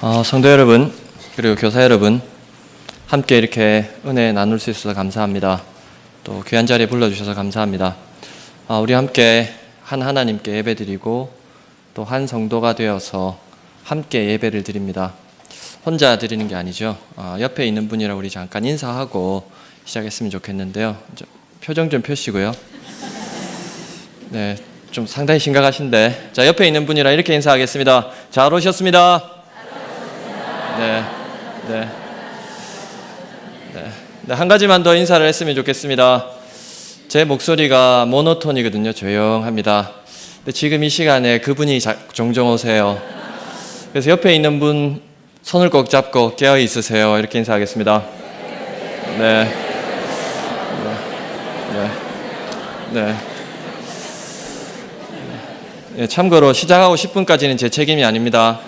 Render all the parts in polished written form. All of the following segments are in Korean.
성도 여러분, 그리고 교사 여러분, 함께 이렇게 은혜 나눌 수 있어서 감사합니다. 또 귀한 자리에 불러주셔서 감사합니다. 우리 함께 한 하나님께 예배드리고 또 한 성도가 되어서 함께 예배를 드립니다. 혼자 드리는 게 아니죠. 옆에 있는 분이랑 우리 잠깐 인사하고 시작했으면 좋겠는데요. 표정 좀 펴시고요. 네, 좀 상당히 심각하신데, 자, 옆에 있는 분이랑 이렇게 인사하겠습니다. 잘 오셨습니다. 네. 한 가지만 더 인사를 했으면 좋겠습니다. 제 목소리가 모노톤이거든요. 조용합니다. 근데 지금 이 시간에 그분이 종종 오세요. 그래서 옆에 있는 분 손을 꼭 잡고 깨어 있으세요. 이렇게 인사하겠습니다. 네, 참고로 시작하고 10분까지는 제 책임이 아닙니다.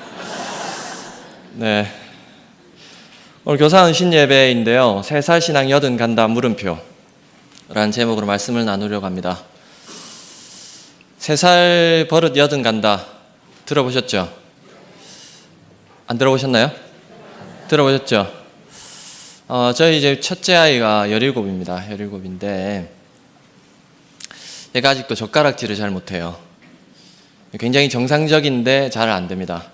네. 오늘 교사 은신 예배인데요. 3살 신앙 여든 간다 물음표 라는 제목으로 말씀을 나누려고 합니다. 3살 버릇 여든 간다 들어보셨죠? 안 들어보셨나요? 들어보셨죠? 저희 이제 첫째 아이가 17입니다. 17인데 얘가 아직도 젓가락질을 잘 못해요. 굉장히 정상적인데 잘 안 됩니다.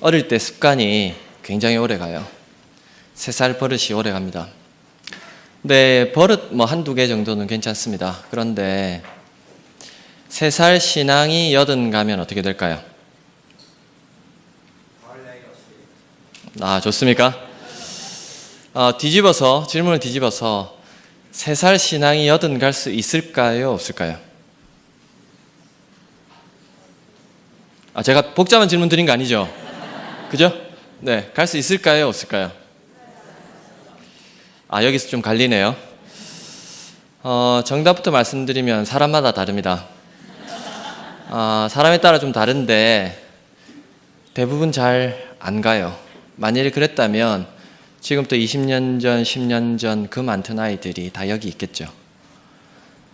어릴 때 습관이 굉장히 오래 가요. 3살 버릇이 오래 갑니다. 근데 버릇 한두 개 정도는 괜찮습니다. 그런데 3살 신앙이 여든 가면 어떻게 될까요? 좋습니까? 질문을 뒤집어서 3살 신앙이 여든 갈 수 있을까요? 없을까요? 제가 복잡한 질문 드린 거 아니죠? 그죠? 네, 갈 수 있을까요? 없을까요? 여기서 좀 갈리네요. 정답부터 말씀드리면 사람마다 다릅니다. 사람에 따라 좀 다른데 대부분 잘 안 가요. 만일에 그랬다면 지금부터 20년 전, 10년 전 그 많던 아이들이 다 여기 있겠죠.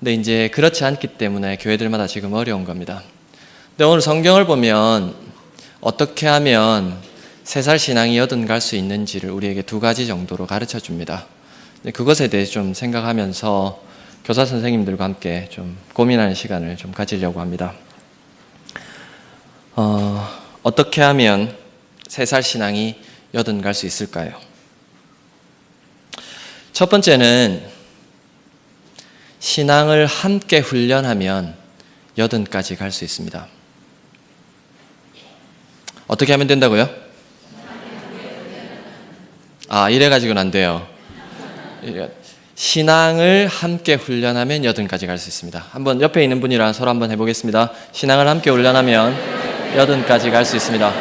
근데 이제 그렇지 않기 때문에 교회들마다 지금 어려운 겁니다. 근데 오늘 성경을 보면 어떻게 하면 3살 신앙이 여든 갈 수 있는지를 우리에게 2가지 정도로 가르쳐 줍니다. 그것에 대해 좀 생각하면서 교사 선생님들과 함께 좀 고민하는 시간을 좀 가지려고 합니다. 어떻게 하면 3살 신앙이 여든 갈 수 있을까요? 첫 번째는 신앙을 함께 훈련하면 여든까지 갈 수 있습니다. 어떻게 하면 된다고요? 이래가지고는 안 돼요. 신앙을 함께 훈련하면 여든까지 갈 수 있습니다. 한번 옆에 있는 분이랑 서로 한번 해보겠습니다. 신앙을 함께 훈련하면 여든까지 갈 수 있습니다.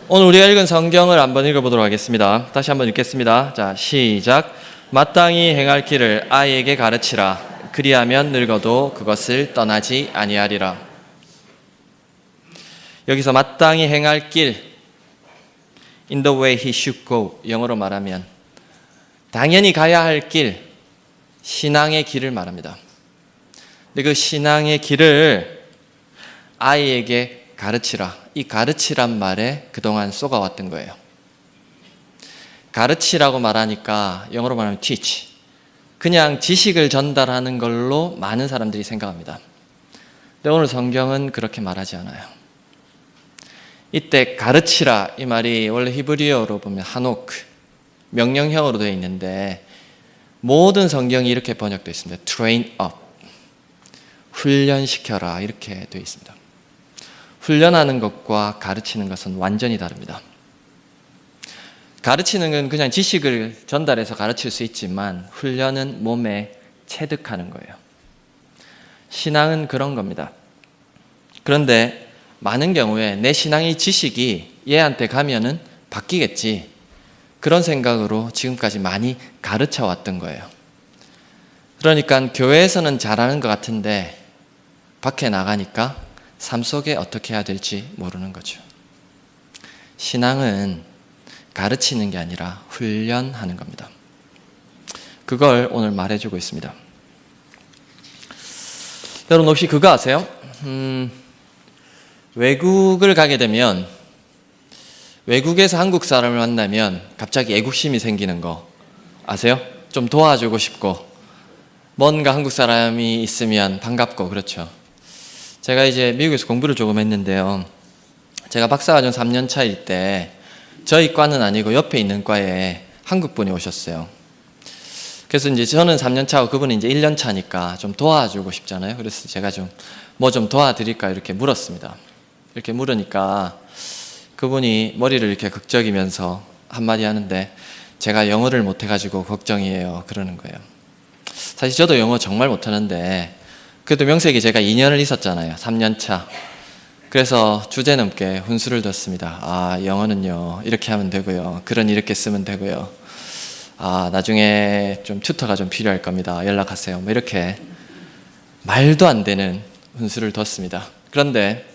오늘 우리가 읽은 성경을 한번 읽어보도록 하겠습니다. 다시 한번 읽겠습니다. 자, 시작. 마땅히 행할 길을 아이에게 가르치라. 그리하면 늙어도 그것을 떠나지 아니하리라. 여기서 마땅히 행할 길, in the way he should go, 영어로 말하면 당연히 가야 할 길, 신앙의 길을 말합니다. 근데 그 신앙의 길을 아이에게 가르치라. 이 가르치란 말에 그동안 쏘가왔던 거예요. 가르치라고 말하니까 영어로 말하면 teach, 그냥 지식을 전달하는 걸로 많은 사람들이 생각합니다. 근데 오늘 성경은 그렇게 말하지 않아요. 이때 가르치라 이 말이 원래 히브리어로 보면 하노크, 명령형으로 되어 있는데 모든 성경이 이렇게 번역되어 있습니다. train up, 훈련시켜라 이렇게 되어 있습니다. 훈련하는 것과 가르치는 것은 완전히 다릅니다. 가르치는 건 그냥 지식을 전달해서 가르칠 수 있지만 훈련은 몸에 체득하는 거예요. 신앙은 그런 겁니다. 그런데 많은 경우에 내 신앙의 지식이 얘한테 가면은 바뀌겠지, 그런 생각으로 지금까지 많이 가르쳐 왔던 거예요. 그러니까 교회에서는 잘하는 것 같은데 밖에 나가니까 삶 속에 어떻게 해야 될지 모르는 거죠. 신앙은 가르치는 게 아니라 훈련하는 겁니다. 그걸 오늘 말해주고 있습니다. 여러분 혹시 그거 아세요? 외국을 가게 되면 외국에서 한국 사람을 만나면 갑자기 애국심이 생기는 거 아세요? 좀 도와주고 싶고 뭔가 한국 사람이 있으면 반갑고 그렇죠. 제가 이제 미국에서 공부를 조금 했는데요. 제가 박사과정 3년 차일 때 저희 과는 아니고 옆에 있는 과에 한국 분이 오셨어요. 그래서 이제 저는 3년 차고 그분은 이제 1년 차니까 좀 도와주고 싶잖아요. 그래서 제가 좀 뭐 좀 도와드릴까 이렇게 물었습니다. 이렇게 물으니까 그분이 머리를 이렇게 극적이면서 한마디 하는데 제가 영어를 못해가지고 걱정이에요. 그러는 거예요. 사실 저도 영어 정말 못하는데 그래도 명색이 제가 2년을 있었잖아요. 3년 차. 그래서 주제 넘게 훈수를 뒀습니다. 아, 영어는요 이렇게 하면 되고요. 글은 이렇게 쓰면 되고요. 아, 나중에 좀 튜터가 좀 필요할 겁니다. 연락하세요. 뭐 이렇게 말도 안 되는 훈수를 뒀습니다. 그런데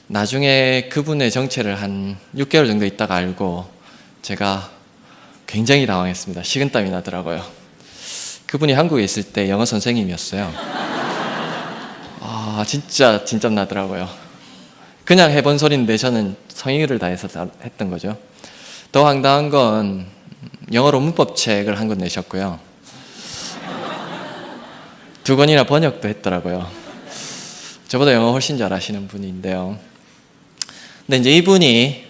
나중에 그분의 정체를 한 6개월 정도 있다가 알고 제가 굉장히 당황했습니다. 식은땀이 나더라고요. 그분이 한국에 있을 때 영어 선생님이었어요. 아, 진짜 진땀 나더라고요. 그냥 해본 소리인데 저는 성의를 다해서 했던 거죠. 더 황당한 건 영어로 문법책을 한 권 내셨고요. 2권이나 번역도 했더라고요. 저보다 영어 훨씬 잘하시는 분인데요. 근데 이제 이분이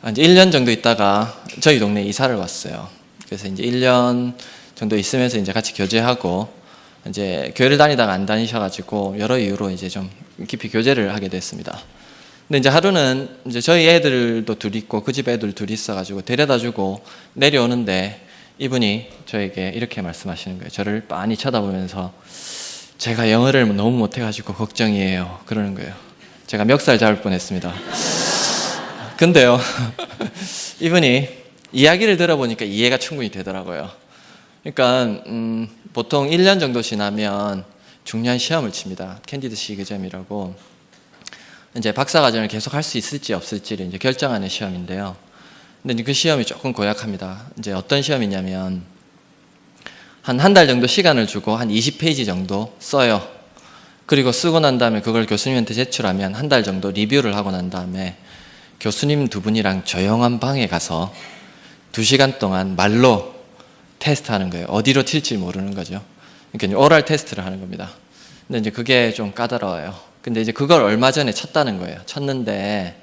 이제 1년 정도 있다가 저희 동네에 이사를 왔어요. 그래서 이제 1년 정도 있으면서 이제 같이 교제하고 이제 교회를 다니다가 안 다니셔가지고 여러 이유로 이제 좀 깊이 교제를 하게 됐습니다. 근데 이제 하루는 이제 저희 애들도 둘 있고 그 집 애들 둘이 있어가지고 데려다주고 내려오는데 이분이 저에게 이렇게 말씀하시는 거예요. 저를 빤히 쳐다보면서 제가 영어를 너무 못해가지고 걱정이에요. 그러는 거예요. 제가 멱살 잡을 뻔했습니다. 근데요, 이분이 이야기를 들어보니까 이해가 충분히 되더라고요. 그러니까 보통 1년 정도 지나면 중요한 시험을 칩니다. 캔디드시 에그잼이라고 이제 박사과정을 계속 할 수 있을지 없을지를 이제 결정하는 시험인데요. 근데 그 시험이 조금 고약합니다. 이제 어떤 시험이냐면 한 달 정도 시간을 주고 한 20페이지 정도 써요. 그리고 쓰고 난 다음에 그걸 교수님한테 제출하면 한 달 정도 리뷰를 하고 난 다음에 교수님 2분이랑 조용한 방에 가서 2시간 동안 말로 테스트하는 거예요. 어디로 튈지 모르는 거죠. 그러니까 오럴 테스트를 하는 겁니다. 근데 이제 그게 좀 까다로워요. 근데 이제 그걸 얼마 전에 쳤다는 거예요. 쳤는데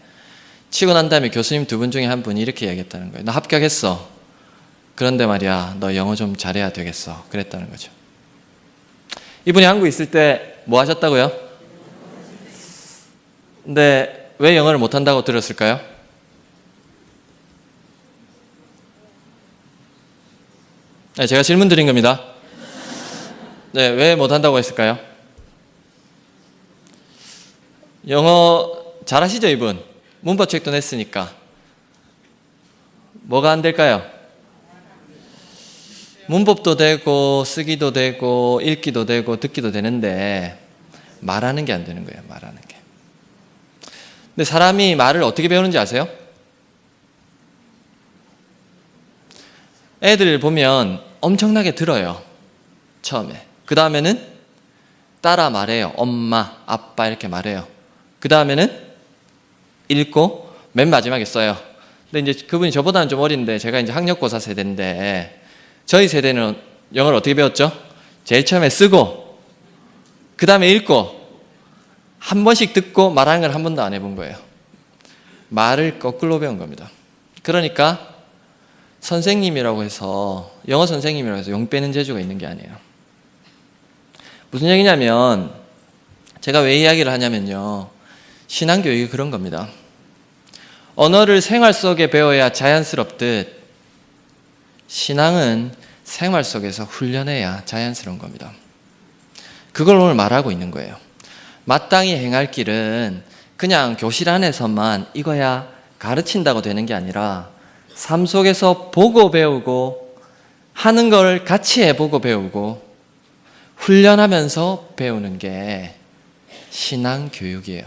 치고 난 다음에 교수님 2분 중에 한 분이 이렇게 얘기했다는 거예요. 나 합격했어. 그런데 말이야, 너 영어 좀 잘해야 되겠어. 그랬다는 거죠. 이분이 한국에 있을 때 뭐 하셨다고요? 근데 왜 영어를 못한다고 들었을까요? 네, 제가 질문 드린 겁니다. 네, 왜 못한다고 했을까요? 영어 잘하시죠, 이분? 문법책도 냈으니까. 뭐가 안 될까요? 문법도 되고 쓰기도 되고 읽기도 되고 듣기도 되는데 말하는 게 안 되는 거예요. 말하는 게. 근데 사람이 말을 어떻게 배우는지 아세요? 애들 보면 엄청나게 들어요. 처음에. 그 다음에는 따라 말해요. 엄마, 아빠 이렇게 말해요. 그 다음에는 읽고 맨 마지막에 써요. 근데 이제 그분이 저보다는 좀 어린데 제가 이제 학력고사 세대인데 저희 세대는 영어를 어떻게 배웠죠? 제일 처음에 쓰고 그 다음에 읽고 한 번씩 듣고 말하는 걸 한 번도 안 해본 거예요. 말을 거꾸로 배운 겁니다. 그러니까 선생님이라고 해서 영어 선생님이라고 해서 용 빼는 재주가 있는 게 아니에요. 무슨 얘기냐면 제가 왜 이야기를 하냐면요. 신앙교육이 그런 겁니다. 언어를 생활 속에 배워야 자연스럽듯 신앙은 생활 속에서 훈련해야 자연스러운 겁니다. 그걸 오늘 말하고 있는 거예요. 마땅히 행할 길은 그냥 교실 안에서만 이거야 가르친다고 되는 게 아니라 삶 속에서 보고 배우고 하는 걸 같이 해보고 배우고 훈련하면서 배우는 게 신앙교육이에요.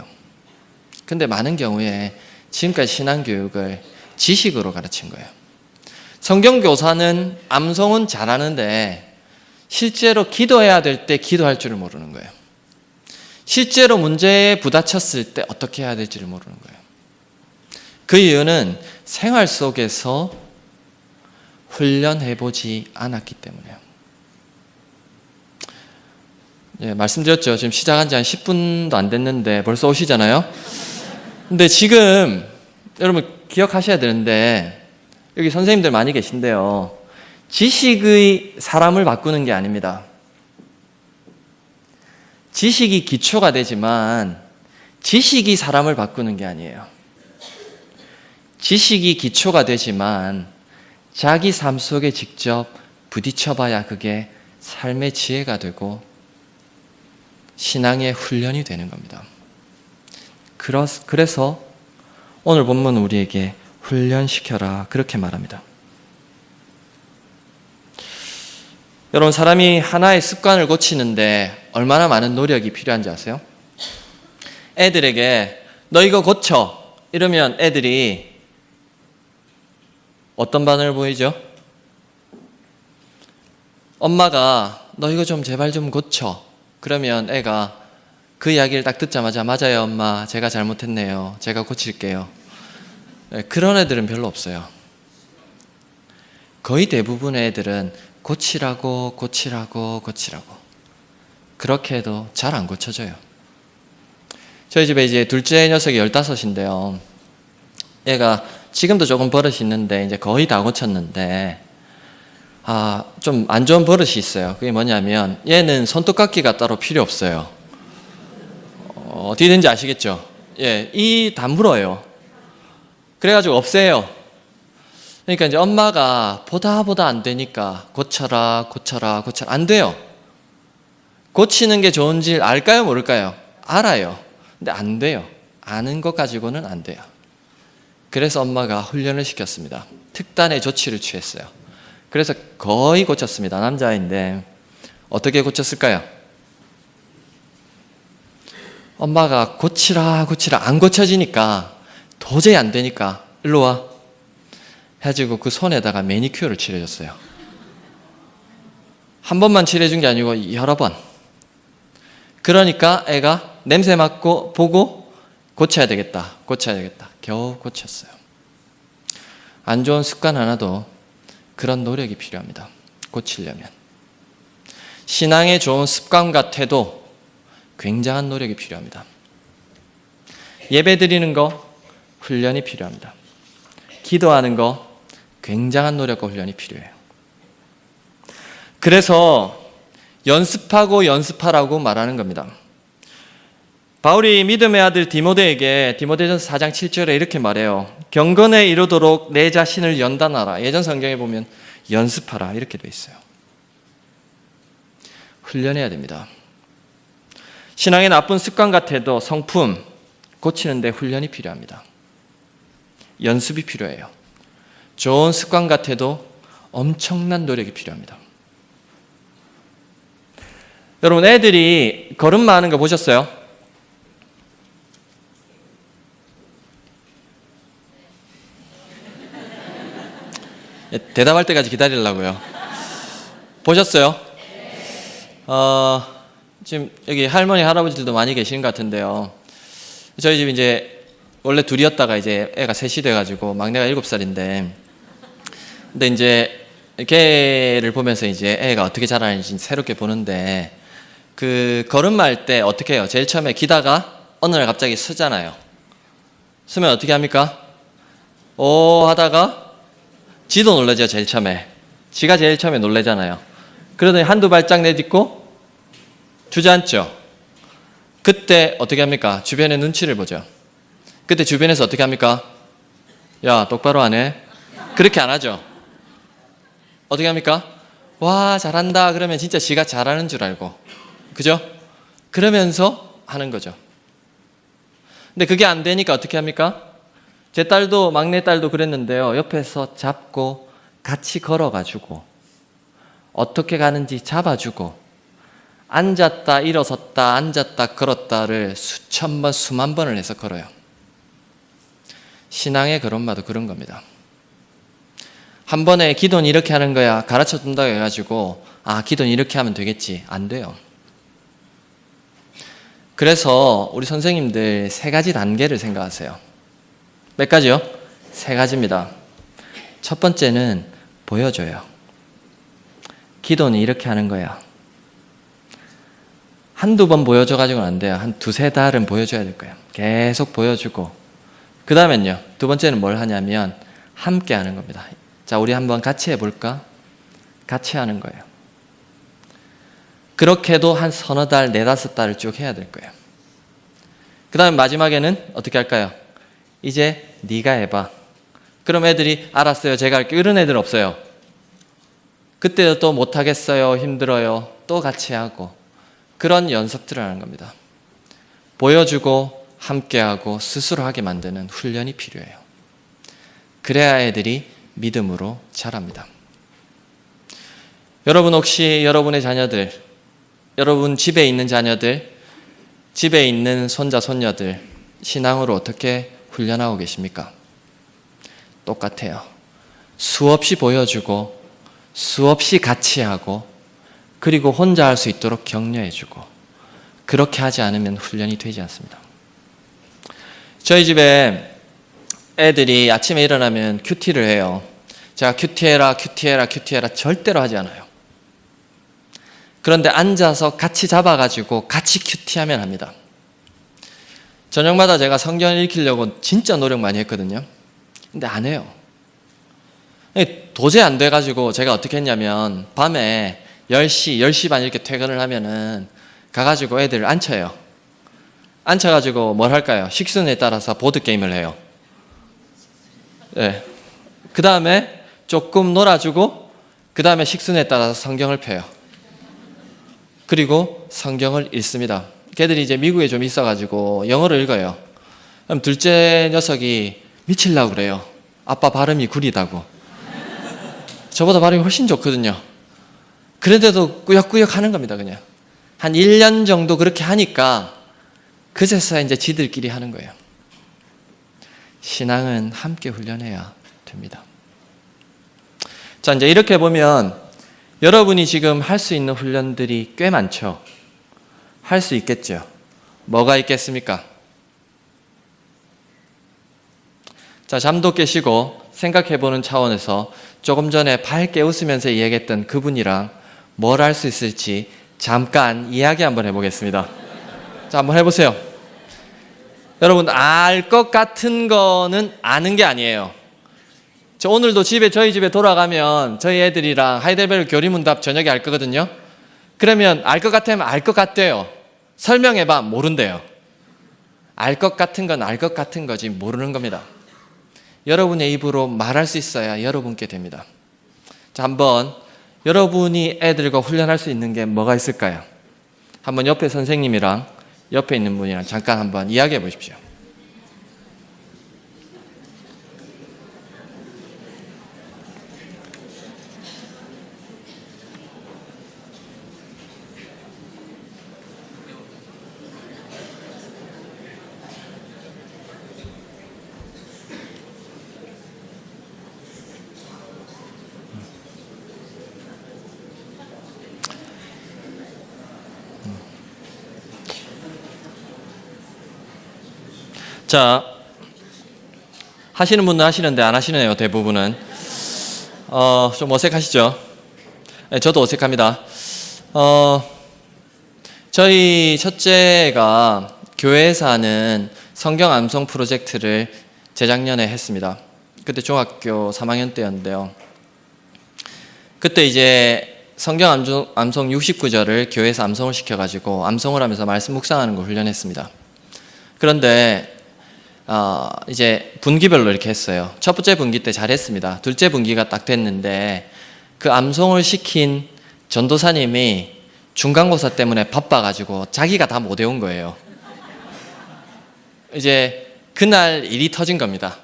근데 많은 경우에 지금까지 신앙교육을 지식으로 가르친 거예요. 성경교사는 암송은 잘하는데 실제로 기도해야 될 때 기도할 줄을 모르는 거예요. 실제로 문제에 부딪혔을 때 어떻게 해야 될지를 모르는 거예요. 그 이유는 생활 속에서 훈련해보지 않았기 때문에요. 예, 말씀드렸죠. 지금 시작한 지 한 10분도 안 됐는데 벌써 오시잖아요. 근데 지금 여러분 기억하셔야 되는데 여기 선생님들 많이 계신데요. 지식의 사람을 바꾸는 게 아닙니다. 지식이 기초가 되지만 지식이 사람을 바꾸는 게 아니에요. 지식이 기초가 되지만 자기 삶 속에 직접 부딪혀봐야 그게 삶의 지혜가 되고 신앙의 훈련이 되는 겁니다. 그래서 오늘 본문 우리에게 훈련시켜라 그렇게 말합니다. 여러분, 사람이 하나의 습관을 고치는데 얼마나 많은 노력이 필요한지 아세요? 애들에게 너 이거 고쳐 이러면 애들이 어떤 반응을 보이죠? 엄마가 너 이거 좀 제발 좀 고쳐 그러면 애가 그 이야기를 딱 듣자마자 맞아요 엄마 제가 잘못했네요 제가 고칠게요. 그런 애들은 별로 없어요. 거의 대부분의 애들은 고치라고 그렇게 해도 잘 안 고쳐져요. 저희 집에 이제 둘째 녀석이 15인데요. 얘가 지금도 조금 버릇이 있는데 이제 거의 다 고쳤는데 좀 안 좋은 버릇이 있어요. 그게 뭐냐면 얘는 손톱깎이가 따로 필요 없어요. 어떻게 되는지 아시겠죠? 예, 이 다 물어요. 그래가지고 없애요. 그러니까 이제 엄마가 보다 안 되니까 고쳐라 안 돼요. 고치는 게 좋은지 알까요 모를까요? 알아요. 근데 안 돼요. 아는 것 가지고는 안 돼요. 그래서 엄마가 훈련을 시켰습니다. 특단의 조치를 취했어요. 그래서 거의 고쳤습니다. 남자인데 어떻게 고쳤을까요? 엄마가 고치라 안 고쳐지니까 도저히 안 되니까 일로 와 해가지고 그 손에다가 매니큐어를 칠해줬어요. 한 번만 칠해준 게 아니고 여러 번. 그러니까 애가 냄새 맡고 보고 고쳐야 되겠다. 겨우 고쳤어요. 안 좋은 습관 하나도 그런 노력이 필요합니다. 고치려면. 신앙의 좋은 습관과 태도 굉장한 노력이 필요합니다. 예배 드리는 거 훈련이 필요합니다. 기도하는 거 굉장한 노력과 훈련이 필요해요. 그래서 연습하라고 말하는 겁니다. 바울이 믿음의 아들 디모데에게 디모데전서 4장 7절에 이렇게 말해요. 경건에 이르도록 내 자신을 연단하라. 예전 성경에 보면 연습하라 이렇게 되어 있어요. 훈련해야 됩니다. 신앙의 나쁜 습관 같아도 성품 고치는 데 훈련이 필요합니다. 연습이 필요해요. 좋은 습관 같아도 엄청난 노력이 필요합니다. 여러분, 애들이 걸음마 하는 거 보셨어요? 대답할 때까지 기다리려고요. 보셨어요? 지금 여기 할머니, 할아버지들도 많이 계시는 것 같은데요. 저희 집 이제 원래 둘이었다가 이제 애가 셋이 돼가지고 막내가 7살인데, 근데 이제 걔를 보면서 이제 애가 어떻게 자라는지 새롭게 보는데, 그 걸음마 할 때 어떻게 해요? 제일 처음에 기다가 어느 날 갑자기 서잖아요. 서면 어떻게 합니까? 오 하다가 지도 놀라죠. 제일 처음에 지가 제일 처음에 놀래잖아요. 그러더니 한두 발짝 내딛고 주저앉죠. 그때 어떻게 합니까? 주변의 눈치를 보죠. 그때 주변에서 어떻게 합니까? 야 똑바로 안 해? 그렇게 안 하죠. 어떻게 합니까? 와 잘한다 그러면 진짜 지가 잘하는 줄 알고, 그죠? 그러면서 하는 거죠. 근데 그게 안 되니까 어떻게 합니까? 제 딸도, 막내 딸도 그랬는데요. 옆에서 잡고 같이 걸어가지고 어떻게 가는지 잡아주고 앉았다 일어섰다 앉았다 걸었다를 수천 번 수만 번을 해서 걸어요. 신앙의 걸음마도 그런 겁니다. 한 번에 기도는 이렇게 하는 거야 가르쳐 준다고 해가지고 기도는 이렇게 하면 되겠지, 안 돼요. 그래서 우리 선생님들 세 가지 단계를 생각하세요. 몇 가지요? 세 가지입니다. 첫 번째는 보여줘요. 기도는 이렇게 하는 거야. 한두 번 보여줘가지고는 안 돼요. 한 두세 달은 보여줘야 될 거예요. 계속 보여주고. 그 다음엔요. 두 번째는 뭘 하냐면 함께 하는 겁니다. 자, 우리 한번 같이 해볼까? 같이 하는 거예요. 그렇게도 한 서너 달, 네다섯 달을 쭉 해야 될 거예요. 그 다음에 마지막에는 어떻게 할까요? 이제 네가 해봐. 그럼 애들이 알았어요. 제가 할게요. 이런 애들 없어요. 그때도 또 못하겠어요. 힘들어요. 또 같이 하고. 그런 연습들을 하는 겁니다. 보여주고 함께하고 스스로 하게 만드는 훈련이 필요해요. 그래야 애들이 믿음으로 자랍니다. 여러분 혹시 여러분의 자녀들, 여러분 집에 있는 자녀들, 집에 있는 손자, 손녀들 신앙으로 어떻게 훈련하고 계십니까? 똑같아요. 수없이 보여주고 수없이 같이 하고 그리고 혼자 할 수 있도록 격려해주고 그렇게 하지 않으면 훈련이 되지 않습니다. 저희 집에 애들이 아침에 일어나면 큐티를 해요. 제가 큐티해라 절대로 하지 않아요. 그런데 앉아서 같이 잡아가지고 같이 큐티하면 합니다. 저녁마다 제가 성경을 읽히려고 진짜 노력 많이 했거든요. 근데 안 해요. 도저히 안 돼가지고 제가 어떻게 했냐면 밤에 10시, 10시 반 이렇게 퇴근을 하면은 가가지고 애들을 앉혀요. 앉혀가지고 뭘 할까요? 식순에 따라서 보드게임을 해요. 네. 그 다음에 조금 놀아주고 그 다음에 식순에 따라서 성경을 펴요. 그리고 성경을 읽습니다. 걔들이 이제 미국에 좀 있어가지고 영어를 읽어요. 그럼 둘째 녀석이 미치려고 그래요. 아빠 발음이 구리다고. 저보다 발음이 훨씬 좋거든요. 그런데도 꾸역꾸역 하는 겁니다, 그냥. 한 1년 정도 그렇게 하니까 그제서야 이제 지들끼리 하는 거예요. 신앙은 함께 훈련해야 됩니다. 자, 이제 이렇게 보면 여러분이 지금 할 수 있는 훈련들이 꽤 많죠. 할 수 있겠죠. 뭐가 있겠습니까? 자, 잠도 깨시고 생각해보는 차원에서 조금 전에 밝게 웃으면서 이야기했던 그분이랑 뭘 할 수 있을지 잠깐 이야기 한번 해보겠습니다. 자, 한번 해보세요. 여러분, 알 것 같은 거는 아는 게 아니에요. 저 오늘도 저희 집에 돌아가면 저희 애들이랑 하이델베르 교리문답 저녁에 할 거거든요. 그러면 알 것 같으면 알 것 같대요. 설명해봐, 모른대요. 알 것 같은 건 알 것 같은 거지 모르는 겁니다. 여러분의 입으로 말할 수 있어야 여러분께 됩니다. 자, 한번 여러분이 애들과 훈련할 수 있는 게 뭐가 있을까요? 한번 옆에 선생님이랑 옆에 있는 분이랑 잠깐 한번 이야기해 보십시오. 자, 하시는 분은 하시는데 안 하시네요, 대부분은. 좀 어색하시죠? 네, 저도 어색합니다. 저희 첫째가 교회에서 하는 성경 암송 프로젝트를 재작년에 했습니다. 그때 중학교 3학년 때였는데요. 그때 이제 성경 암송 69절을 교회에서 암송을 시켜가지고 암송을 하면서 말씀 묵상하는 걸 훈련했습니다. 그런데 이제 분기별로 이렇게 했어요. 첫 번째 분기 때 잘했습니다. 둘째 분기가 딱 됐는데 그 암송을 시킨 전도사님이 중간고사 때문에 바빠가지고 자기가 다 못 외운 거예요. 이제 그날 일이 터진 겁니다.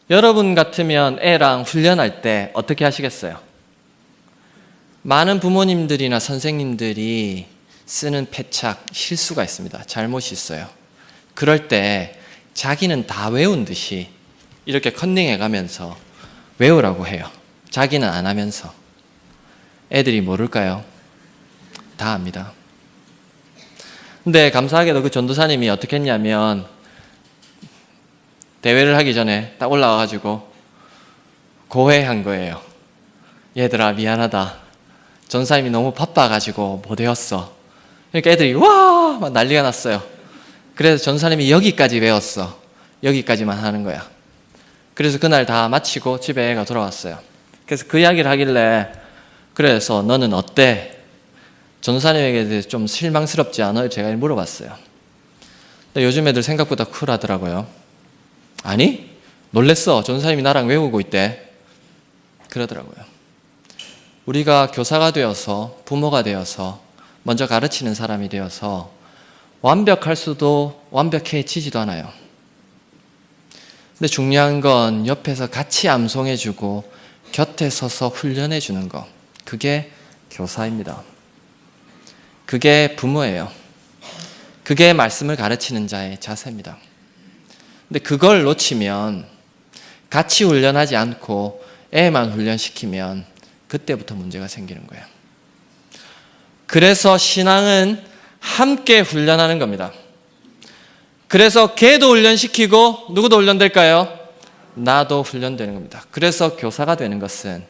여러분 같으면 애랑 훈련할 때 어떻게 하시겠어요? 많은 부모님들이나 선생님들이 쓰는 패착, 실수가 있습니다. 잘못이 있어요. 그럴 때 자기는 다 외운 듯이 이렇게 컨닝해 가면서 외우라고 해요. 자기는 안 하면서. 애들이 모를까요? 다 압니다. 근데 감사하게도 그 전도사님이 어떻게 했냐면 대회를 하기 전에 딱 올라와가지고 고회한 거예요. 얘들아 미안하다. 전사님이 너무 바빠가지고 못 외웠어. 그러니까 애들이 와! 막 난리가 났어요. 그래서 전사님이 여기까지 외웠어. 여기까지만 하는 거야. 그래서 그날 다 마치고 집에 애가 돌아왔어요. 그래서 그 이야기를 하길래 그래서 너는 어때? 전사님에게 대해서 좀 실망스럽지 않아요? 제가 물어봤어요. 근데 요즘 애들 생각보다 쿨하더라고요. 아니? 놀랬어. 전사님이 나랑 외우고 있대. 그러더라고요. 우리가 교사가 되어서 부모가 되어서 먼저 가르치는 사람이 되어서 완벽할 수도 완벽해지지도 않아요. 근데 중요한 건 옆에서 같이 암송해주고 곁에 서서 훈련해주는 거. 그게 교사입니다. 그게 부모예요. 그게 말씀을 가르치는 자의 자세입니다. 근데 그걸 놓치면 같이 훈련하지 않고 애만 훈련시키면 그때부터 문제가 생기는 거예요. 그래서 신앙은 함께 훈련하는 겁니다. 그래서 걔도 훈련시키고 누구도 훈련될까요? 나도 훈련되는 겁니다. 그래서 교사가 되는 것은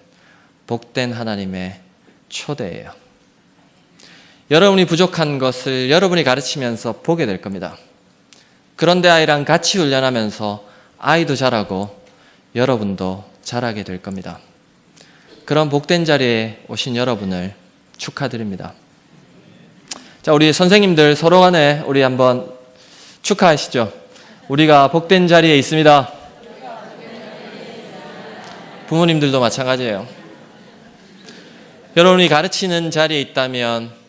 복된 하나님의 초대예요. 여러분이 부족한 것을 여러분이 가르치면서 보게 될 겁니다. 그런데 아이랑 같이 훈련하면서 아이도 자라고 여러분도 자라게 될 겁니다. 그런 복된 자리에 오신 여러분을 축하드립니다. 자, 우리 선생님들 서로 간에 우리 한번 축하하시죠. 우리가 복된 자리에 있습니다. 부모님들도 마찬가지예요. 여러분이 가르치는 자리에 있다면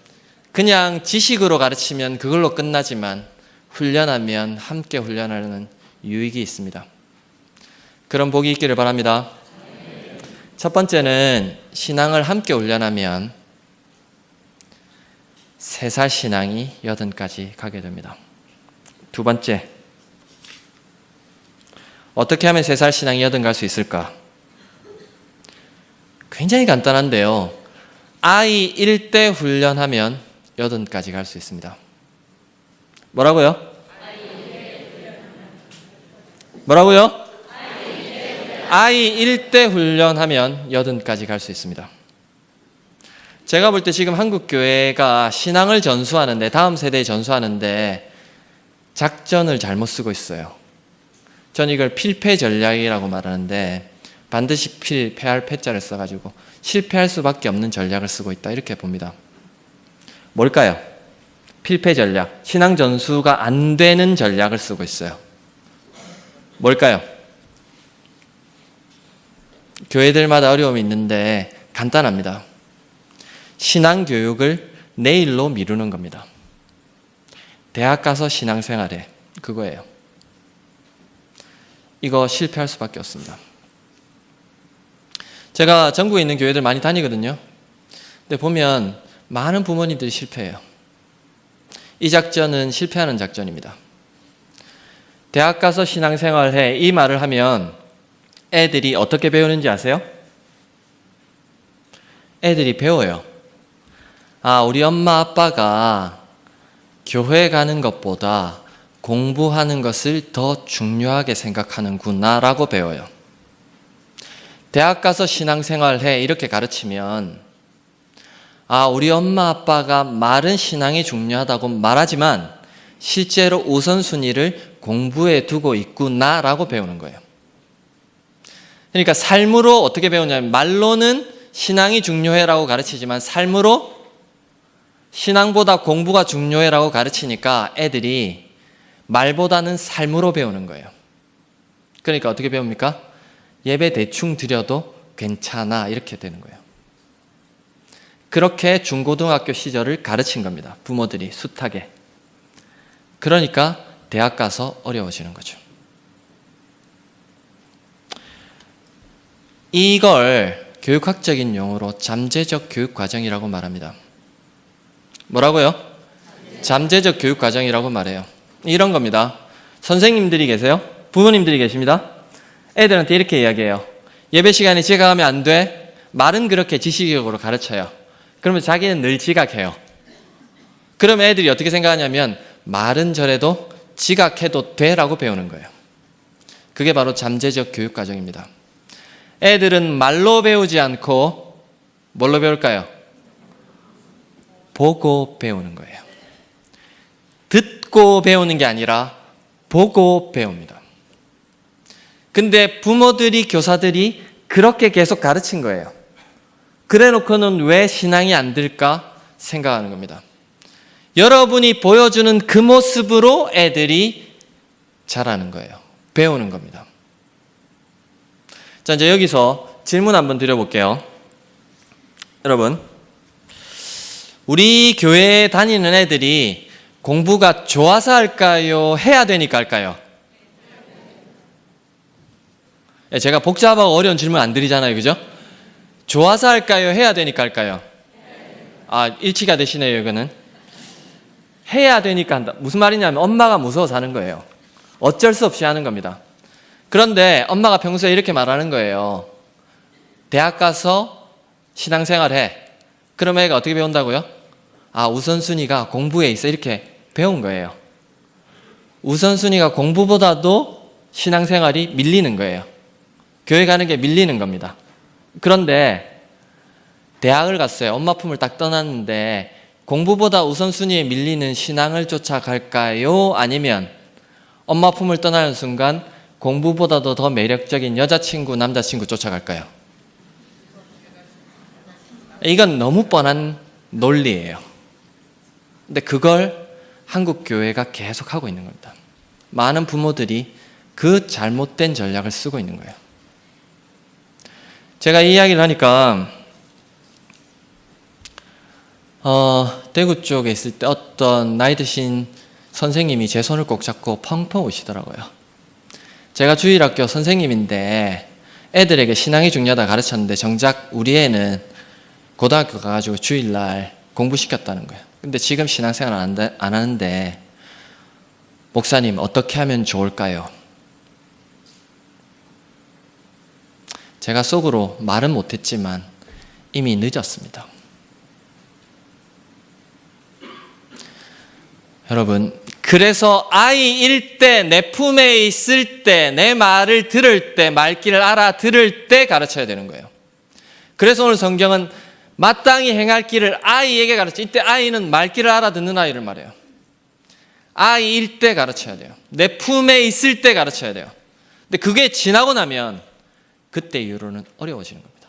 그냥 지식으로 가르치면 그걸로 끝나지만 훈련하면 함께 훈련하는 유익이 있습니다. 그런 복이 있기를 바랍니다. 첫 번째는 신앙을 함께 훈련하면 3살 신앙이 80까지 가게 됩니다. 두 번째, 어떻게 하면 3살 신앙이 80 갈 수 있을까? 굉장히 간단한데요. 아이 1대 훈련하면 80까지 갈 수 있습니다. 뭐라고요? 뭐라고요? 아이 1대 훈련하면 80까지 갈 수 있습니다. 제가 볼 때 지금 한국교회가 신앙을 전수하는데, 다음 세대에 전수하는데 작전을 잘못 쓰고 있어요. 전 이걸 필패 전략이라고 말하는데 반드시 패할 패자를 써가지고 실패할 수밖에 없는 전략을 쓰고 있다, 이렇게 봅니다. 뭘까요? 필패 전략, 신앙 전수가 안 되는 전략을 쓰고 있어요. 뭘까요? 교회들마다 어려움이 있는데 간단합니다. 신앙 교육을 내일로 미루는 겁니다. 대학 가서 신앙생활해, 그거예요. 이거 실패할 수밖에 없습니다. 제가 전국에 있는 교회들 많이 다니거든요. 근데 보면 많은 부모님들이 실패해요. 이 작전은 실패하는 작전입니다. 대학 가서 신앙생활해, 이 말을 하면 애들이 어떻게 배우는지 아세요? 애들이 배워요. 아, 우리 엄마 아빠가 교회 가는 것보다 공부하는 것을 더 중요하게 생각하는구나 라고 배워요. 대학 가서 신앙생활해, 이렇게 가르치면 아, 우리 엄마 아빠가 말은 신앙이 중요하다고 말하지만 실제로 우선순위를 공부에 두고 있구나 라고 배우는 거예요. 그러니까 삶으로 어떻게 배우냐면, 말로는 신앙이 중요해라고 가르치지만 삶으로 신앙보다 공부가 중요해라고 가르치니까 애들이 말보다는 삶으로 배우는 거예요. 그러니까 어떻게 배웁니까? 예배 대충 드려도 괜찮아, 이렇게 되는 거예요. 그렇게 중고등학교 시절을 가르친 겁니다. 부모들이 숱하게. 그러니까 대학 가서 어려워지는 거죠. 이걸 교육학적인 용어로 잠재적 교육과정이라고 말합니다. 뭐라고요? 잠재적 교육과정이라고 말해요. 이런 겁니다. 선생님들이 계세요? 부모님들이 계십니다. 애들한테 이렇게 이야기해요. 예배 시간에 지각하면 안 돼. 말은 그렇게 지식적으로 가르쳐요. 그러면 자기는 늘 지각해요. 그럼 애들이 어떻게 생각하냐면 말은 저래도 지각해도 돼라고 배우는 거예요. 그게 바로 잠재적 교육 과정입니다. 애들은 말로 배우지 않고 뭘로 배울까요? 보고 배우는 거예요. 듣고 배우는 게 아니라 보고 배웁니다. 근데 부모들이, 교사들이 그렇게 계속 가르친 거예요. 그래 놓고는 왜 신앙이 안 들까 생각하는 겁니다. 여러분이 보여주는 그 모습으로 애들이 자라는 거예요. 배우는 겁니다. 자, 이제 여기서 질문 한번 드려볼게요. 여러분, 우리 교회에 다니는 애들이 공부가 좋아서 할까요? 해야 되니까 할까요? 제가 복잡하고 어려운 질문 안 드리잖아요. 그죠? 좋아서 할까요? 해야 되니까 할까요? 일치가 되시네요. 이거는. 해야 되니까 한다. 무슨 말이냐면 엄마가 무서워서 하는 거예요. 어쩔 수 없이 하는 겁니다. 그런데 엄마가 평소에 이렇게 말하는 거예요. 대학 가서 신앙생활 해. 그럼 애가 어떻게 배운다고요? 우선순위가 공부에 있어. 이렇게 배운 거예요. 우선순위가 공부보다도 신앙생활이 밀리는 거예요. 교회 가는 게 밀리는 겁니다. 그런데 대학을 갔어요. 엄마 품을 딱 떠났는데 공부보다 우선순위에 밀리는 신앙을 쫓아갈까요? 아니면 엄마 품을 떠나는 순간 공부보다도 더 매력적인 여자친구, 남자친구 쫓아갈까요? 이건 너무 뻔한 논리예요. 근데 그걸 한국 교회가 계속 하고 있는 겁니다. 많은 부모들이 그 잘못된 전략을 쓰고 있는 거예요. 제가 이 이야기를 하니까 대구 쪽에 있을 때 어떤 나이 드신 선생님이 제 손을 꼭 잡고 펑펑 우시더라고요. 제가 주일학교 선생님인데 애들에게 신앙이 중요하다 가르쳤는데 정작 우리 애는 고등학교 가가지고 주일날 공부시켰다는 거예요. 근데 지금 신앙생활 안 하는데 목사님 어떻게 하면 좋을까요? 제가 속으로 말은 못했지만 이미 늦었습니다. 여러분, 그래서 아이일 때, 내 품에 있을 때, 내 말을 들을 때, 말귀를 알아들을 때 가르쳐야 되는 거예요. 그래서 오늘 성경은 마땅히 행할 길을 아이에게 가르쳐. 이때 아이는 말귀를 알아듣는 아이를 말해요. 아이일 때 가르쳐야 돼요. 내 품에 있을 때 가르쳐야 돼요. 근데 그게 지나고 나면 그때 이후로는 어려워지는 겁니다.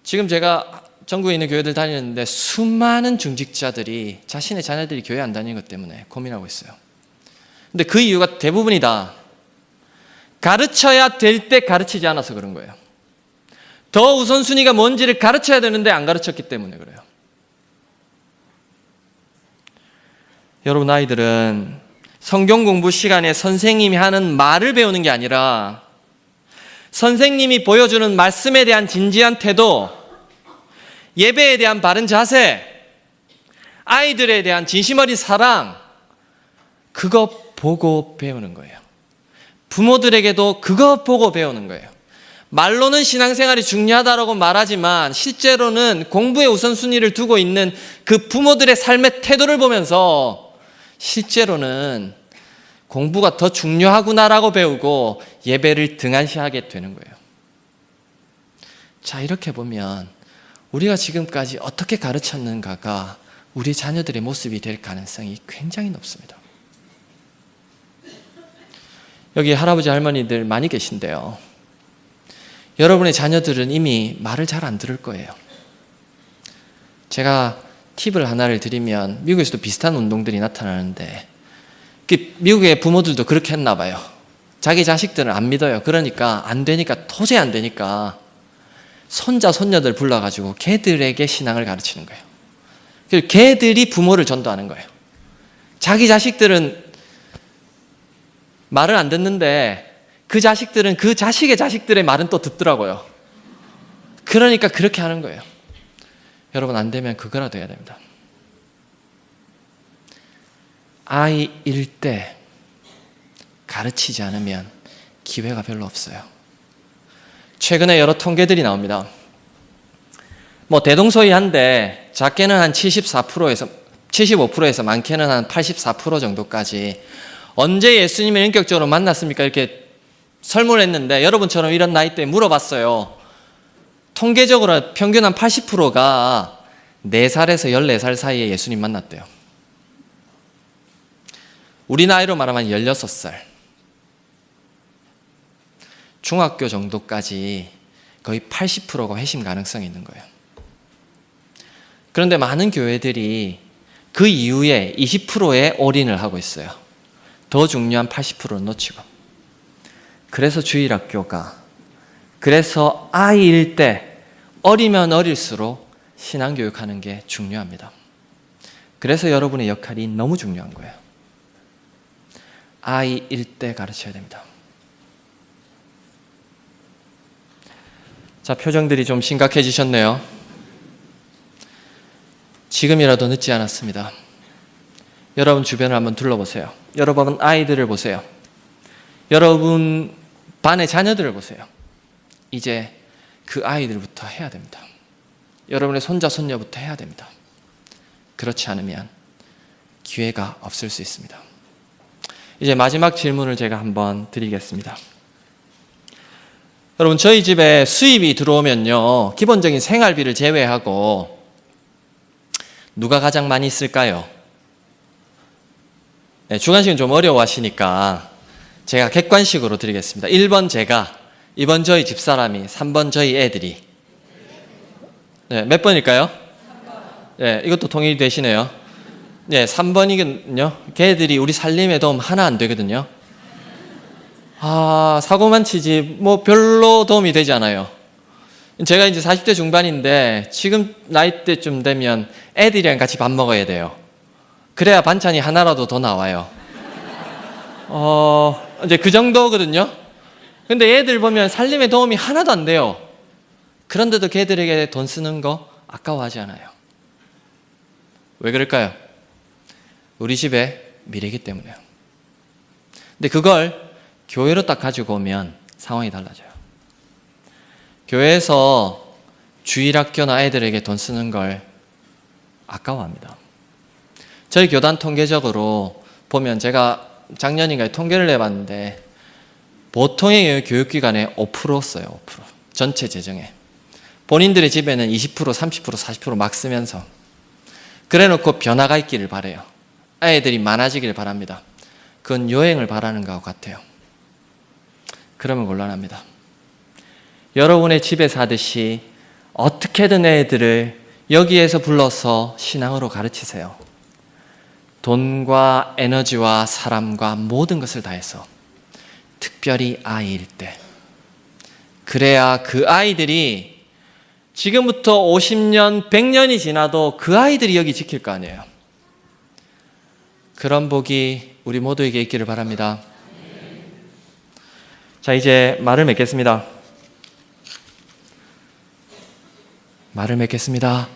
지금 제가 전국에 있는 교회들 다니는데 수많은 중직자들이 자신의 자녀들이 교회 안 다니는 것 때문에 고민하고 있어요. 근데 그 이유가 대부분이 다 가르쳐야 될 때 가르치지 않아서 그런 거예요. 더 우선순위가 뭔지를 가르쳐야 되는데 안 가르쳤기 때문에 그래요. 여러분, 아이들은 성경 공부 시간에 선생님이 하는 말을 배우는 게 아니라 선생님이 보여주는 말씀에 대한 진지한 태도, 예배에 대한 바른 자세, 아이들에 대한 진심 어린 사랑, 그거 보고 배우는 거예요. 부모들에게도 그거 보고 배우는 거예요. 말로는 신앙생활이 중요하다고 말하지만 실제로는 공부에 우선순위를 두고 있는 그 부모들의 삶의 태도를 보면서 실제로는 공부가 더 중요하구나라고 배우고 예배를 등한시하게 되는 거예요. 자, 이렇게 보면 우리가 지금까지 어떻게 가르쳤는가가 우리 자녀들의 모습이 될 가능성이 굉장히 높습니다. 여기 할아버지 할머니들 많이 계신데요. 여러분의 자녀들은 이미 말을 잘 안 들을 거예요. 제가 팁을 하나를 드리면 미국에서도 비슷한 운동들이 나타나는데 미국의 부모들도 그렇게 했나 봐요. 자기 자식들은 안 믿어요. 그러니까 안 되니까 도저히 안 되니까 손자 손녀들 불러가지고 걔들에게 신앙을 가르치는 거예요. 그리고 걔들이 부모를 전도하는 거예요. 자기 자식들은 말을 안 듣는데 그 자식들은 그 자식의 자식들의 말은 또 듣더라고요. 그러니까 그렇게 하는 거예요. 여러분, 안 되면 그거라도 해야 됩니다. 아이일 때 가르치지 않으면 기회가 별로 없어요. 최근에 여러 통계들이 나옵니다. 대동소이한데 작게는 한 74%에서 75%에서 많게는 한 84% 정도까지 언제 예수님을 인격적으로 만났습니까? 이렇게 설문을 했는데 여러분처럼 이런 나이대에 물어봤어요. 통계적으로 평균 한 80%가 4살에서 14살 사이에 예수님 만났대요. 우리 나이로 말하면 16살. 중학교 정도까지 거의 80%가 회심 가능성이 있는 거예요. 그런데 많은 교회들이 그 이후에 20%의 올인을 하고 있어요. 더 중요한 80%를 놓치고. 그래서 주일학교가, 그래서 아이일 때 어리면 어릴수록 신앙교육하는 게 중요합니다. 그래서 여러분의 역할이 너무 중요한 거예요. 아이일 때 가르쳐야 됩니다. 자, 표정들이 좀 심각해지셨네요. 지금이라도 늦지 않았습니다. 여러분 주변을 한번 둘러보세요. 여러분 아이들을 보세요. 여러분 반의 자녀들을 보세요. 이제 그 아이들부터 해야 됩니다. 여러분의 손자, 손녀부터 해야 됩니다. 그렇지 않으면 기회가 없을 수 있습니다. 이제 마지막 질문을 제가 한번 드리겠습니다. 여러분, 저희 집에 수입이 들어오면요, 기본적인 생활비를 제외하고 누가 가장 많이 쓸까요? 네, 주관식은 좀 어려워하시니까 제가 객관식으로 드리겠습니다. 1번 제가, 2번 저희 집사람이, 3번 저희 애들이. 네, 몇 번일까요? 네, 이것도 동일이 되시네요. 네, 3번이거든요. 걔들이 우리 살림에 도움 하나 안 되거든요. 사고만 치지 뭐 별로 도움이 되지 않아요. 제가 이제 40대 중반인데 지금 나이대쯤 되면 애들이랑 같이 밥 먹어야 돼요. 그래야 반찬이 하나라도 더 나와요. 이제 그 정도거든요. 근데 애들 보면 살림에 도움이 하나도 안 돼요. 그런데도 걔들에게 돈 쓰는 거 아까워하지 않아요. 왜 그럴까요? 우리 집의 미래이기 때문에요. 근데 그걸 교회로 딱 가지고 오면 상황이 달라져요. 교회에서 주일학교나 아이들에게 돈 쓰는 걸 아까워합니다. 저희 교단 통계적으로 보면 제가 작년인가에 통계를 내봤는데 보통의 교육기관에 5% 써요. 5%. 전체 재정에. 본인들의 집에는 20%, 30%, 40% 막 쓰면서 그래놓고 변화가 있기를 바라요. 아이들이 많아지기를 바랍니다. 그건 여행을 바라는 것 같아요. 그러면 곤란합니다. 여러분의 집에서 하듯이 어떻게든 애들을 여기에서 불러서 신앙으로 가르치세요. 돈과 에너지와 사람과 모든 것을 다해서, 특별히 아이일 때. 그래야 그 아이들이 지금부터 50년, 100년이 지나도 그 아이들이 여기 지킬 거 아니에요. 그런 복이 우리 모두에게 있기를 바랍니다. 자, 이제 말을 맺겠습니다. 말을 맺겠습니다.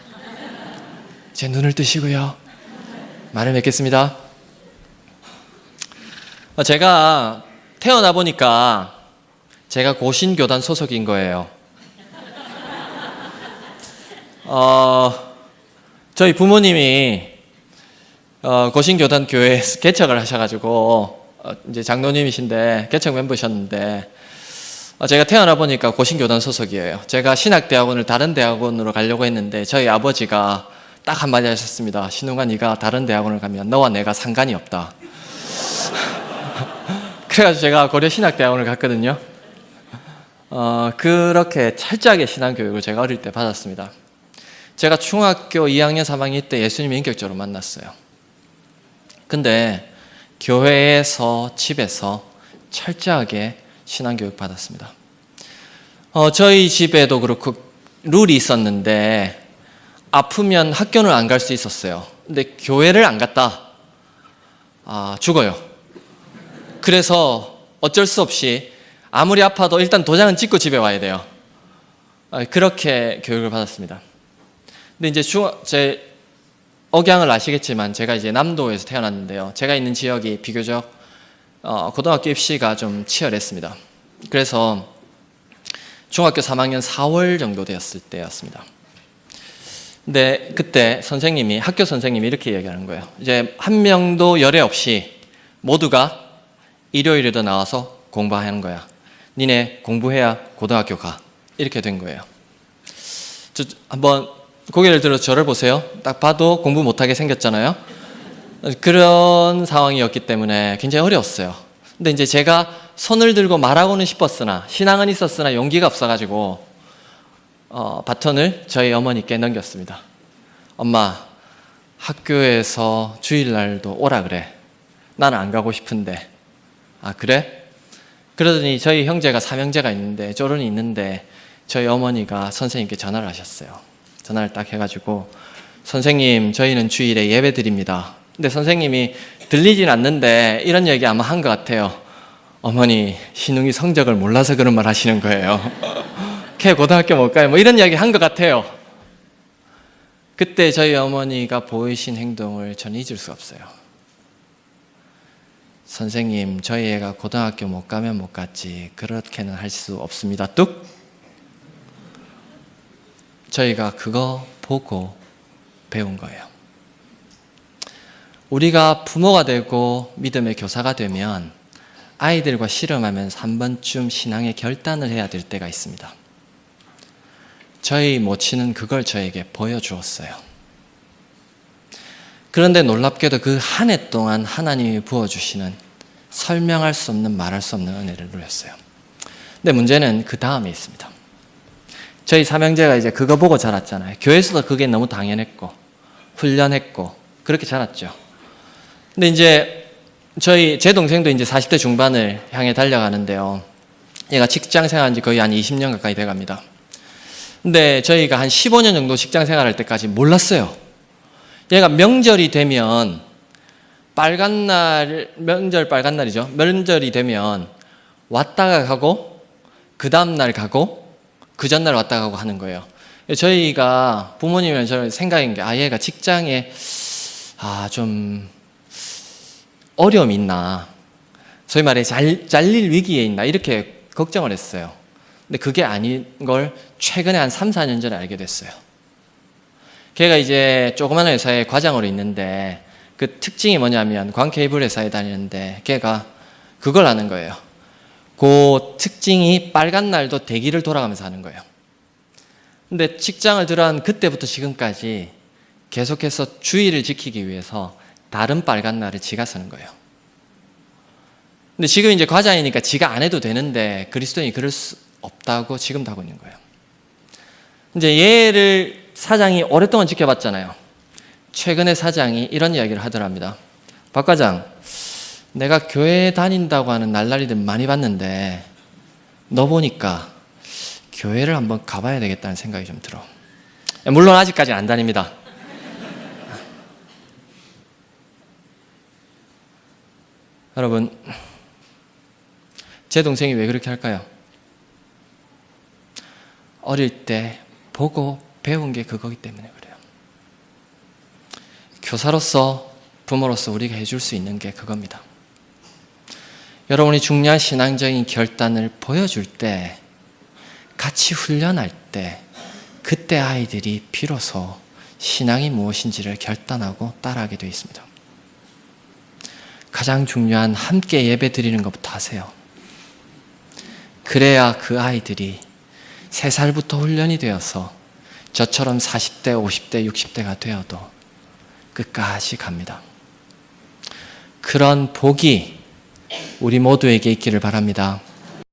제 눈을 뜨시고요. 말을 맺겠습니다. 제가 태어나 보니까 제가 고신교단 소속인 거예요. 저희 부모님이 고신교단 교회에 개척을 하셔가지고 이제 장로님이신데 개척 멤버셨는데 제가 태어나 보니까 고신교단 소속이에요. 제가 신학대학원을 다른 대학원으로 가려고 했는데 저희 아버지가 딱 한마디 하셨습니다. 신웅아, 네가 다른 대학원을 가면 너와 내가 상관이 없다. 그래가지고 제가 고려 신학대학원을 갔거든요. 그렇게 철저하게 신앙교육을 제가 어릴 때 받았습니다. 제가 중학교 2학년, 3학년 때 예수님을 인격적으로 만났어요. 근데 교회에서, 집에서 철저하게 신앙교육 받았습니다. 저희 집에도 그렇고 룰이 있었는데 아프면 학교는 안 갈 수 있었어요. 근데 교회를 안 갔다 죽어요. 그래서 어쩔 수 없이 아무리 아파도 일단 도장은 찍고 집에 와야 돼요. 그렇게 교육을 받았습니다. 근데 이제 제 억양을 아시겠지만 제가 이제 남도에서 태어났는데요. 제가 있는 지역이 비교적 고등학교 입시가 좀 치열했습니다. 그래서 중학교 3학년 4월 정도 되었을 때였습니다. 근데 그때 학교 선생님이 이렇게 얘기하는 거예요. 이제 한 명도 열애 없이 모두가 일요일에도 나와서 공부하는 거야. 니네 공부해야 고등학교 가. 이렇게 된 거예요. 한번 고개를 들어 저를 보세요. 딱 봐도 공부 못하게 생겼잖아요. 그런 상황이었기 때문에 굉장히 어려웠어요. 근데 이제 제가 손을 들고 말하고는 싶었으나 신앙은 있었으나 용기가 없어가지고 바톤을 저희 어머니께 넘겼습니다. 엄마, 학교에서 주일날도 오라 그래. 나는 안 가고 싶은데. 아, 그래? 그러더니 저희 형제가 삼형제가 있는데 쪼른이 있는데 저희 어머니가 선생님께 전화를 하셨어요. 전화를 딱 해가지고 선생님, 저희는 주일에 예배 드립니다. 근데 선생님이 들리진 않는데 이런 얘기 아마 한 것 같아요. 어머니, 신웅이 성적을 몰라서 그런 말 하시는 거예요. 걔 고등학교 못 가요. 뭐 이런 이야기 한 것 같아요. 그때 저희 어머니가 보이신 행동을 전 잊을 수 없어요. 선생님, 저희 애가 고등학교 못 가면 못 갔지 그렇게는 할 수 없습니다. 뚝! 저희가 그거 보고 배운 거예요. 우리가 부모가 되고 믿음의 교사가 되면 아이들과 씨름하면서 한 번쯤 신앙의 결단을 해야 될 때가 있습니다. 저희 모친은 그걸 저에게 보여주었어요. 그런데 놀랍게도 그 한 해 동안 하나님이 부어주시는 설명할 수 없는 말할 수 없는 은혜를 누렸어요. 근데 문제는 그 다음에 있습니다. 저희 삼형제가 이제 그거 보고 자랐잖아요. 교회에서도 그게 너무 당연했고 훈련했고 그렇게 자랐죠. 근데 이제 제 동생도 이제 40대 중반을 향해 달려가는데요. 얘가 직장 생활한 지 거의 한 20년 가까이 돼갑니다. 근데 저희가 한 15년 정도 직장 생활할 때까지 몰랐어요. 얘가 명절이 되면 명절 빨간 날이죠. 명절이 되면 왔다가 가고 그 다음날 가고 그 전날 왔다 가고 하는 거예요. 저희가 부모님이랑 저는 생각인 게 얘가 직장에 좀 어려움이 있나, 소위 말해 잘릴 위기에 있나 이렇게 걱정을 했어요. 근데 그게 아닌 걸 최근에 한 3, 4년 전에 알게 됐어요. 걔가 이제 조그마한 회사에 과장으로 있는데 그 특징이 뭐냐면 광케이블 회사에 다니는데 걔가 그걸 하는 거예요. 그 특징이 빨간 날도 대기를 돌아가면서 하는 거예요. 근데 직장을 들어간 그때부터 지금까지 계속해서 주의를 지키기 위해서 다른 빨간 날을 지가 쓰는 거예요. 근데 지금 이제 과장이니까 지가 안 해도 되는데 그리스도인이 그럴 수 없다고 지금도 하고 있는 거예요. 이제 얘를 사장이 오랫동안 지켜봤잖아요. 최근에 사장이 이런 이야기를 하더랍니다. 박 과장, 내가 교회 다닌다고 하는 날라리들 많이 봤는데 너 보니까 교회를 한번 가봐야 되겠다는 생각이 좀 들어. 물론 아직까지는 안 다닙니다. 여러분, 제 동생이 왜 그렇게 할까요? 어릴 때 보고 배운 게 그거기 때문에 그래요. 교사로서, 부모로서 우리가 해줄 수 있는 게 그겁니다. 여러분이 중요한 신앙적인 결단을 보여줄 때, 같이 훈련할 때, 그때 아이들이 비로소 신앙이 무엇인지를 결단하고 따라하게 되어 있습니다. 가장 중요한 함께 예배 드리는 것부터 하세요. 그래야 그 아이들이 3살부터 훈련이 되어서 저처럼 40대, 50대, 60대가 되어도 끝까지 갑니다. 그런 복이 우리 모두에게 있기를 바랍니다.